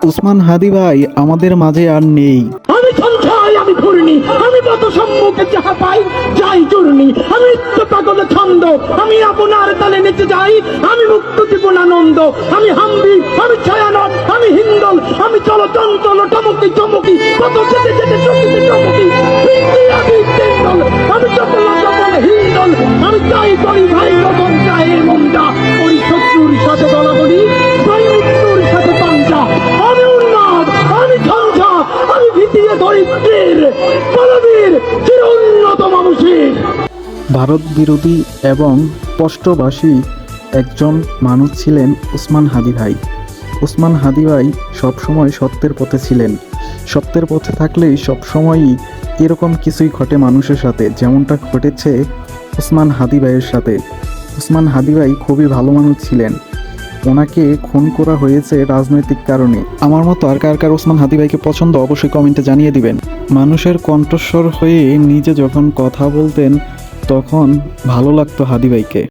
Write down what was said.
উসমান হাদি ভাই আমাদের মাঝে আর নেই। আমি সঞ্চয়, আমি ঘূর্ণি, আমি পথ সম্মুখে যাহা পাই যাই চূর্ণি, আমি নিত্য পাগল ছন্দ, আমি আপনার তালে নেচে যাই, আমি মুক্ত জীবন আনন্দ, আমি হাম্বি, আমি ছায়ানট, আমি হিন্দল, আমি চল চঞ্চল টমকি চমকি, কত যেতে যেতে চকিতে চমকি, আমি তেন্দল, আমি চপল চপল হিন্দল, আমি চাই করি ভাই কখন চায়ের মনটা, করি শত্রুর সাথে বলাবলি, ভাই মৃত্যুর সাথে পাঞ্চা, আমি উন্মাদ, আমি ঝঞ্ঝা, আমি ভীতিয়ে দরিদ্রের বলবীর চির উন্নত মানুষের। ভারত বিরোধী এবং স্পষ্টভাষী একজন মানুষ ছিলেন উসমান হাদি ভাই। উসমান হাদি ভাই সবসময় সত্যের পথে ছিলেন। সত্যের পথে থাকলেই সবসময়ই এরকম কিছুই ঘটে মানুষের সাথে, যেমনটা ঘটেছে উসমান হাদি ভাইয়ের সাথে। উসমান হাদি ভাই খুবই ভালো মানুষ ছিলেন। ওনাকে খুন করা হয়েছে রাজনৈতিক কারণে। আমার মতো আর কার কার উসমান হাদি ভাইকে পছন্দ অবশ্যই কমেন্টে জানিয়ে দিবেন। মানুষের কণ্ঠস্বর হয়ে নিজে যখন কথা বলতেন তখন ভালো লাগতো হাদি ভাইকে।